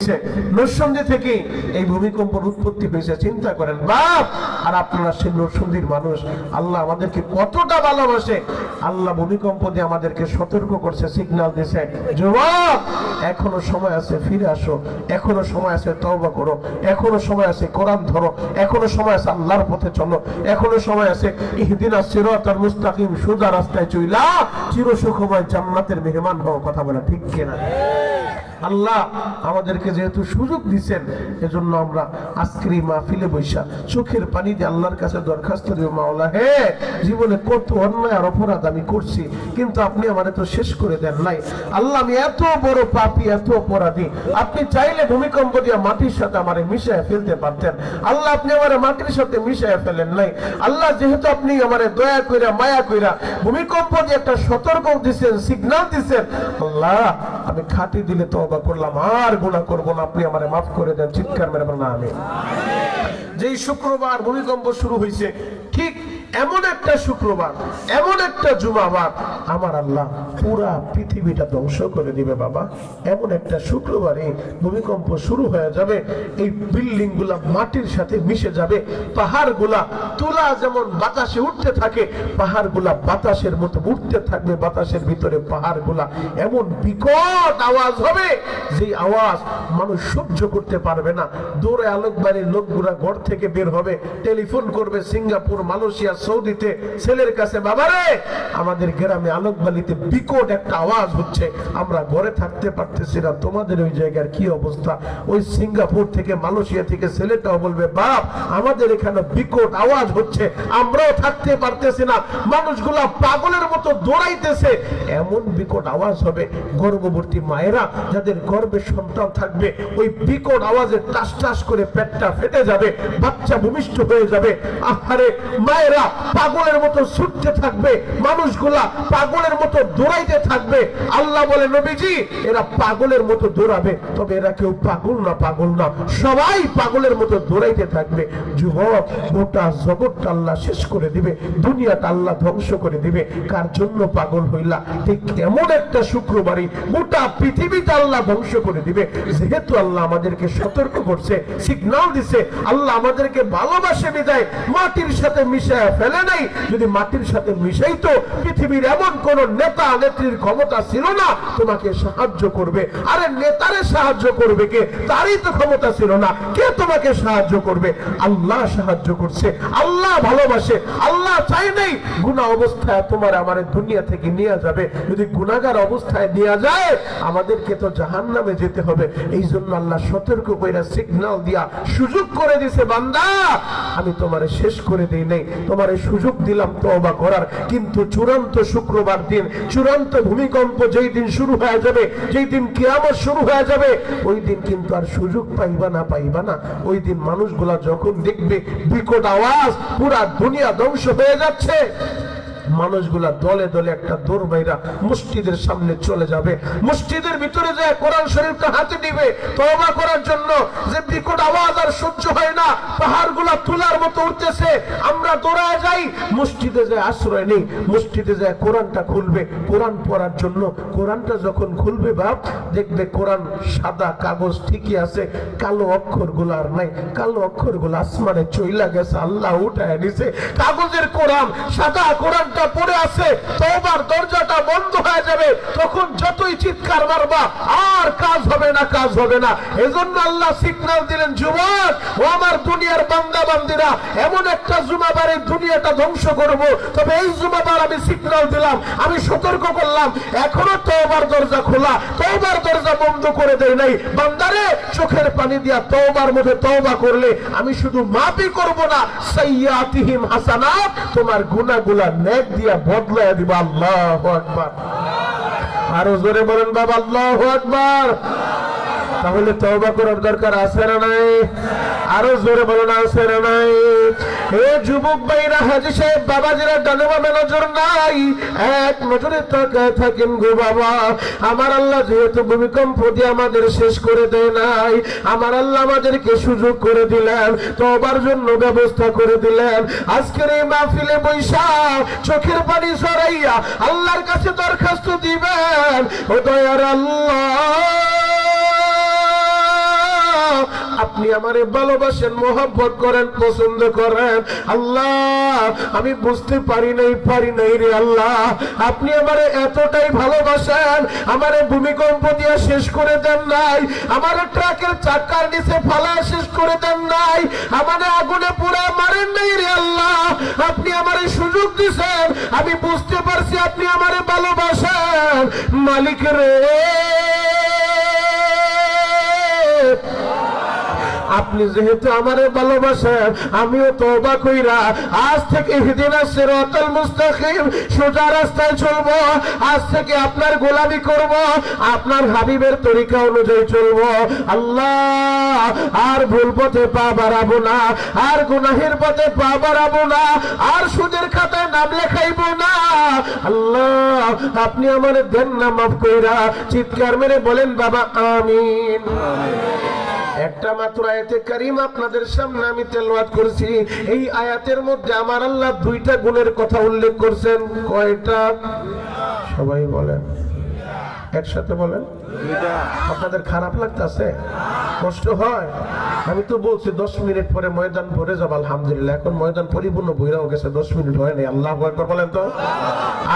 হয়েছে, নরসিংদী থেকে এই ভূমিকম্পের উৎপত্তি হয়েছে। চিন্তা করেন বাপ, আর আপনারা সেই নরসিংদীর মানুষ। আল্লাহ আমাদেরকে কতটা ভালোবাসে, আল্লাহ ভূমিকম্প দিয়ে আমাদেরকে সতর্ক করছে, সিগন্যাল দিয়েছে, যুবক এখনো সময় আছে, ফিরে আসো, এখনো সময় আছে, তওবা করো, এখনো সময় আছে, কোরআন ধরো, এখনো সময় আছে, আল্লাহর পথে চলো, এখনো সময় আছে, ইহদিনাস সিরাতাল মুস্তাকিম, সোজা রাস্তায় চইলা চিরসুখময় জান্নাতের মেহমান হও। কথা বলা ঠিক কিনা? আল্লাহ আমাদেরকে যেহেতু সুযোগ দিচ্ছেন, এজন্য আমরা আজকের এই মাহফিলে বৈশা চোখের পানি দিয়ে আল্লাহর কাছে দরখাস্ত দিও, মাওলা হে, জীবনে কত অন্যায় আর অপরাধ আমি করছি, কিন্তু আপনি আমারে তো শেষ করে দেন নাই। আল্লাহ আমি এত বড় পাপী, এত অপরাধী, আপনি চাইলে ভূমিকম্প দিয়ে মাটির সাথে আমারে মিশায় ফেলতে পারতেন। আল্লাহ আপনি আমারে মাটির সাথে মিশায় ফেলেন নাই। আল্লাহ যেহেতু আপনি আমারে দয়া কইরা মায়া কইরা ভূমিকম্প দিয়ে একটা সতর্ক দিচ্ছেন, সিগন্যাল দিচ্ছেন, আল্লাহ আমি খাঁটি দিলে তো করলাম, আর গুনাহ করব না, আপনি আমারে মাফ করে দেন। চিৎকার মেরে বলেন আমিন। যেই শুক্রবার ভূমিকম্প শুরু হয়েছে, ঠিক এমন একটা শুক্রবার, এমন একটা জুমাবার আমার আল্লাহ পুরা পৃথিবীটা ধ্বংস করে দিবে বাবা। এমন একটা শুক্রবারে ভূমিকম্প শুরু হয়ে যাবে, এই বিল্ডিং গুলা মাটির সাথে মিশে যাবে, পাহাড় গুলা তুলা যেমন বাতাসে উঠতে থাকে, পাহাড় গুলা বাতাসের মতো উঠতে থাকবে, বাতাসের ভিতরে পাহাড় গুলা এমন বিকট আওয়াজ হবে, যে আওয়াজ মানুষ সহ্য করতে পারবে না। দৌড়ে আলোকবাড়ির লোকগুলা ঘর থেকে বের হবে, টেলিফোন করবে সিঙ্গাপুর, মালয়েশিয়া, সৌদিতে ছেলের কাছে, বাবারে আমাদের গ্রামে আলোকবালিতে বিকট একটা আওয়াজ হচ্ছে, আমরা ঘরে থাকতে পারতেছি না, তোমাদের ওই জায়গার কি অবস্থা? ওই সিঙ্গাপুর থেকে, মালয়েশিয়া থেকে ছেলেটাও বলবে, বাপ আমাদের এখানে বিকট আওয়াজ হচ্ছে, আমরাও থাকতে পারতেছি না, মানুষগুলা পাগলের মতো দৌড়াইতেছে। এমন বিকট আওয়াজ হবে, গর্ভবতী মায়েরা যাদের গর্ভে সন্তান থাকবে, ওই বিকট আওয়াজে টাস টাস করে পেটটা ফেটে যাবে, বাচ্চা ভূমিষ্ঠ হয়ে যাবে। আহারে মায়েরা পাগলের মতো ছুটতে থাকবে, মানুষগুলা পাগলের মতো দৌড়াইতে থাকবে। আল্লাহ বলে, নবীজি এরা পাগলের মতো দৌড়াবে, তবে এরা কেউ পাগল না, পাগল না, সবাই পাগলের মতো দৌড়াইতে থাকবে। যুবক, গোটা জগৎটা আল্লাহ শেষ করে দিবে, দুনিয়াটা আল্লাহ ধ্বংস করে দিবে। কার জন্য পাগল হইলা? ঠিক এমন একটা শুক্রবারই গোটা পৃথিবীটা আল্লাহ ধ্বংস করে দিবে। যেহেতু আল্লাহ আমাদেরকে সতর্ক করছে, সিগন্যাল দিছে, আল্লাহ আমাদেরকে ভালোবাসে বিদায় মাটির সাথে মিশায় ফেলে নাই। যদি মাটির সাথে মিশাইতো, পৃথিবীর এমন কোন নেতা নেত্রীর ক্ষমতা ছিল না তোমাকে সাহায্য করবে। আরে নেতারে সাহায্য করবে কে? তারই তো ক্ষমতা ছিল না, কে তোমাকে সাহায্য করবে? আল্লাহ সাহায্য করছে, আল্লাহ ভালোবাসে। আল্লাহ চাই নাই গুনাহ অবস্থায় তোমার আমারে দুনিয়া থেকে নিয়ে যাবে। যদি গুনাহগার অবস্থায় নিয়ে যায়, আমাদেরকে তো জাহান্নামে যেতে হবে। এই জন্য আল্লাহ সতর্ক কইরা সিগন্যাল দিয়া সুযোগ করে দিছে, বান্দা আমি তোমারে শেষ করে দেই নাই, তোমারে সুযোগ দিলাম তওবা করার, কিন্তু চূড়ান্ত শুক্রবার দিন, চূড়ান্ত ভূমিকম্প যেই দিন শুরু হয়ে যাবে, যেই দিন কিয়ামত শুরু হয়ে যাবে, ওই দিন কিন্তু আর সুযোগ পাইবা না, পাইবা না। ওই দিন মানুষগুলা যখন দেখবে বিকট আওয়াজ, পুরা দুনিয়া ধ্বংস হয়ে যাচ্ছে, মানুষগুলা দলে দলে একটা দৌড় বাইরা মসজিদের সামনে চলে যাবে, মসজিদের ভিতরে যায় কোরআন শরীফটা হাতে নিবে তওবা করার জন্য। যে বিকট আওয়াজ আর সহ্য হয় না, পাহাড়গুলা তুলার মতো উঠতেছে, আমরা দৌড়ায় যাই, মসজিদে যায় আশ্রয় নেই, মসজিদে যায় কোরআনটা খুলবে কোরআন পড়ার জন্য। কোরআনটা যখন খুলবে বাপ, দেখবে কোরআন সাদা কাগজ ঠিকই আছে, কালো অক্ষরগুলো আর নাই, কালো অক্ষরগুলো আসমানে চইলা গেছে, আল্লাহ উঠায় নিছে কাগজের কোরআন, সাদা কোরআন পড়ে আছে, তওবার দরজাটা বন্ধ হয়ে যাবে। তখন যতই চিৎকার মারবা আর কাজ হবে না, কাজ হবে না। এজন্য আল্লাহ সিগন্যাল দিলেন, যুবক ও আমার দুনিয়ার বান্দা বান্দিরা, এমন একটা জুমাবারে দুনিয়াটা ধ্বংস করব, তবে এই জুমাবার আমি সিগন্যাল দিলাম, আমি সতর্ক করলাম, এখনো তওবার দরজা খোলা, তওবার দরজা বন্ধ করে দেই নাই। বান্দারে, চোখের পানি দিয়া তওবার মধ্যে তওবা করলে আমি শুধু মাফই করব না, সাইয়্যাতিহিম হাসানাত, তোমার গুনাহগুলা নেক দিয়া বদলায় দিবা। আল্লাহু আকবার। আরো জোরে বলেন বাবা, আল্লাহু আকবার। তাহলে তওবা করার দরকার আছে না নাই? আরো জোরে বলেন, আছে না নাই? হে যুবক ভাইরা, হাজী সাহেব বাবাজিরা, ডানেবা নজর নাই, এক নজরে তাকায় থাকেন গো বাবা। আমার আল্লাহ যেহেতু ভূমিকম্প দিয়ে আমাদের শেষ করে দেয় নাই, আমার আল্লাহ আমাদেরকে সুযোগ করে দিলেন, তওবার জন্য ব্যবস্থা করে দিলেন। আজকের এই মাহফিলে বৈশা চোখের পানি সরাইয়া আল্লাহর কাছে দরখাস্ত দিবেন, ও দয়ার আল্লাহ আপনি আমারে ভালোবাসেন, মোহাব্বত করেন, পছন্দ করেন। আল্লাহ আমি বুঝতে পারি নাই রে আল্লাহ, আপনি আমারে এতটাই ভালোবাসেন, আমারে ভূমিকম্প দিয়ে শেষ করে দেন নাই, আমারে ট্রাকের চাকার নিচে ফালা শেষ করে দেন নাই, আমারে আগুনে পুড়ে মারেন নাই রে আল্লাহ, আপনি আমারে সুযোগ দিয়েছেন, আমি বুঝতে পারছি আপনি আমারে ভালোবাসেন। মালিক রে, আপনি যেহেতু আমারে ভালোবাসেন, আমিও তওবা কইরা আজ থেকে ইহদিনাস সিরাতাল মুস্তাকিম, সোজা রাস্তায় চলবো, আজ থেকে আপনার গোলামি করব, আপনার হাবিবের তরিকা অনুযায়ী চলবো। আল্লাহ আর ভুল পথে পা বাড়াবো না, আর গুনাহের পথে পা বাড়াবো না, আর সুদের খাতায় নাম লেখাইবো না। আল্লাহ আপনি আমারে দেন না মাফ কইরা। চিৎকার মেরে বলেন বাবা আমিন। একটা মাত্র আয়াতে কারিমা আপনাদের সামনে আমি তেলাওয়াত করছি। এই আয়াতের মধ্যে আমার আল্লাহ দুইটা গুণের কথা উল্লেখ করছেন। কয়টা? সবাই বলেন, একসাথে বলেন। আপনাদের খারাপ লাগতেছে? কষ্ট হয়? আমি তো বলছি 10 মিনিট পরে ময়দান ভরে যাব, আলহামদুলিল্লাহ এখন ময়দান পরিপূর্ণ ভরেও গেছে, 10 মিনিট হয় নাই। আল্লাহু আকবার বলেন তো,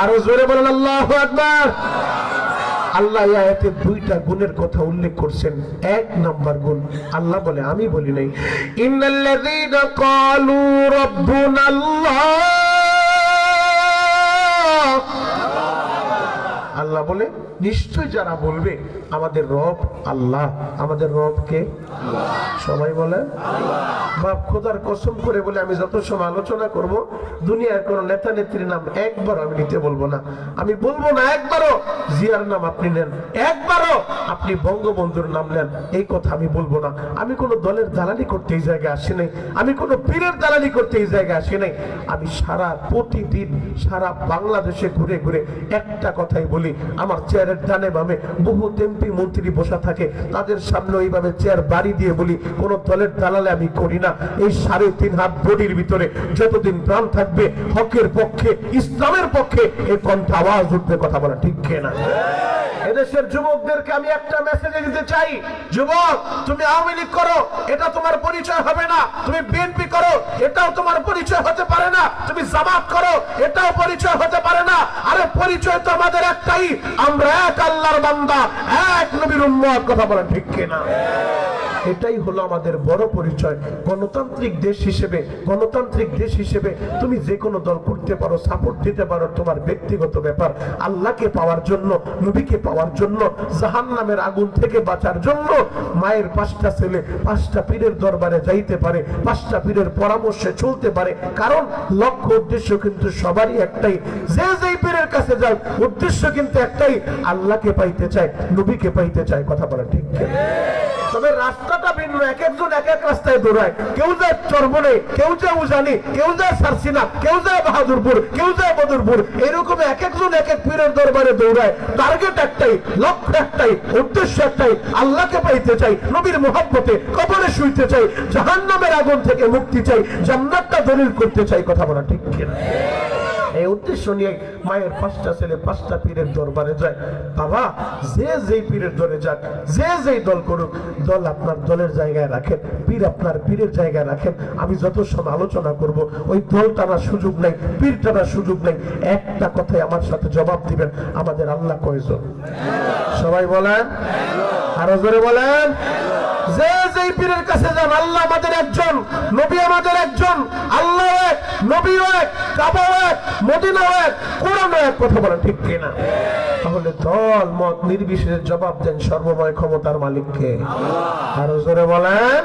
আরো জোরে বলেন আল্লাহু আকবার। আল্লাহ আয়াতে দুইটা গুণের কথা উল্লেখ করছেন। এক নাম্বার গুণ আল্লাহ বলে, আমি বলি নাই, ইন্নাল্লাযীনা ক্বালু রাব্বুনাল্লাহ, আল্লাহ বলে নিশ্চয় যারা বলবে আমাদের রব আল্লাহ। আমাদের রব কে? সবাই বলে বাপ খোদার কসম করে বলে, আমি যত সময় আলোচনা করব দুনিয়ার কোন নেতা নেত্রীর নাম একবার আমি নিতে বলবো না, আমি বলবো না একবারও জিয়ার নাম আপনি নেন, একবারও আপনি বঙ্গবন্ধুর নাম নেন, এই কথা আমি বলবো না। আমি কোনো দলের দালালি করতে এই জায়গায় আসি নাই, আমি কোনো পীরের দালালি করতে এই জায়গায় আসি নাই। আমি প্রতিদিন সারা বাংলাদেশে ঘুরে ঘুরে একটা কথাই বলি, আমার চেয়ারের ডানে বামে বহু এমপি মন্ত্রী বসা থাকে, তাদের সামনে ওইভাবে চেয়ার বাড়ি দিয়ে বলি, কোন দলের দালালে আমি করি না। এই 3.5 হাত বডির ভিতরে যতদিন প্রাণ থাকবে হকের পক্ষে, ইসলামের পক্ষে এই কণ্ঠ আওয়াজ উঠবে। কথা বলা ঠিক কিনা? এদেশের যুবকদেরকে আমি একটা মেসেজ দিতে চাই, যুবক তুমি আওয়ামী লীগ করো এটা তোমার পরিচয় হবে না, তুমি বিএনপি করো এটাও তোমার পরিচয় হতে পারে না, তুমি জামাত করো এটাও পরিচয় হতে পারে না। আরে পরিচয় তো আমাদের একটাই, আমরা এক আল্লাহর বান্দা, এক নবীর উম্মত। কথা বলেন ঠিক কিনা? এটাই হলো আমাদের বড় পরিচয়। গণতান্ত্রিক দেশ হিসেবে তুমি যে কোনো দল করতে পারো, সাপোর্ট দিতে পারো, তোমার ব্যক্তিগত ব্যাপার। আল্লাহকে পাওয়ার জন্য, নবীকে পাওয়ার জন্য, জাহান্নামের আগুন থেকে বাঁচার জন্য মায়ের 5টা ছেলে 5টা পীরের দরবারে যাইতে পারে, 5টা পীরের পরামর্শে চলতে পারে, কারণ লক্ষ্য উদ্দেশ্য কিন্তু সবারই একটাই। যে যেই পীরের কাছে যায় উদ্দেশ্য কিন্তু একটাই, আল্লাহকে পাইতে চায়, নবীকে পাইতে চায়। কথা বলা ঠিক কিনা? তবে রাস্তাটা ভিন্ন, এক একজন এক এক রাস্তায় দৌড়ায়, কেউ যায় চরবনে, কেউ যায় উজানি, কেউ যায় সারসিনা, কেউ যায় বাহাদুরপুর, কেউ যায় বদরপুর, এরকম এক একজন এক এক পীরের দরবারে দৌড়ায়। টার্গেট একটাই, লক্ষ্য একটাই, উদ্দেশ্য একটাই, আল্লাহকে পাইতে চাই, নবীর মুহাব্বতে কবরে শুইতে চাই, জাহান্নামের আগুন থেকে মুক্তি চাই, জান্নাতটা দলিল করতে চাই। কথা বলা ঠিক কিনা? এই উদ্দেশ্য নিয়ে মায়ের 5টা ছেলে 5টা পীরের দরবারে যায়। বাবা যে যেই পীরের দরে যাক, যে যেই দল করুক, দল আপনার দলের জায়গায় রাখেন, পীর আপনার পীরের জায়গায় রাখেন। আমি যত সময় আলোচনা করব ওই দল টানার সুযোগ নাই, পীর টানার সুযোগ নাই। একটা কথাই আমার সাথে জবাব দিবেন, আমাদের আল্লাহ কয়জন? সবাই বলেন, আরো জোরে বলেন। যে যেই পীরের কাছে যান, আল্লাহ আমাদের একজন, নবী আমাদের একজন, আল্লাহ এক, নবী এক, কাবা এক, মদিনা এক, কোরআন এক। কথা বলেন ঠিক কিনা? তাহলে দল মত নির্বিশেষে জবাব দেন সর্বময় ক্ষমতার মালিককে। আরো জোরে বলেন।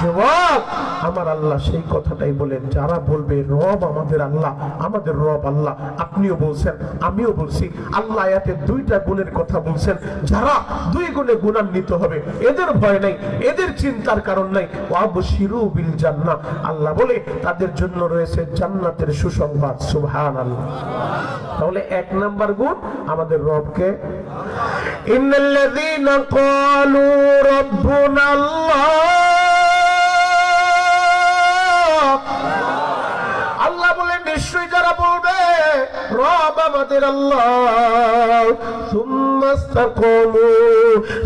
যুবক আমার আল্লাহ সেই কথাটাই বলেন, যারা বলবে রব আমাদের আল্লাহ, আমাদের রব আল্লাহ, আপনিও বলছেন আমিও বলছি, আল্লাহ আয়াতে 2টা গুণের কথা বলছেন। যারা 2 গুণে গুণান্বিত হবে এদের ভয় নাই, এদের চিন্তার কারণ নাই। ওয়াবশিরু বিল জান্নাহ, আল্লাহ বলে তাদের জন্য রয়েছে জান্নাতের সুসংবাদ। সুবহানাল্লাহ। তাহলে 1 নাম্বার গুণ আমাদের রবকে। ইন্নাল্লাযীনা ক্বালু রাব্বুনাল্লাহ, আল্লাহ বলে নিশ্চয়ই যারা বলবে রব আমাদের আল্লাহ, সুম্মা ইসতাকামু,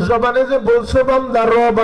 জবানে যে বলছো বান্দা রব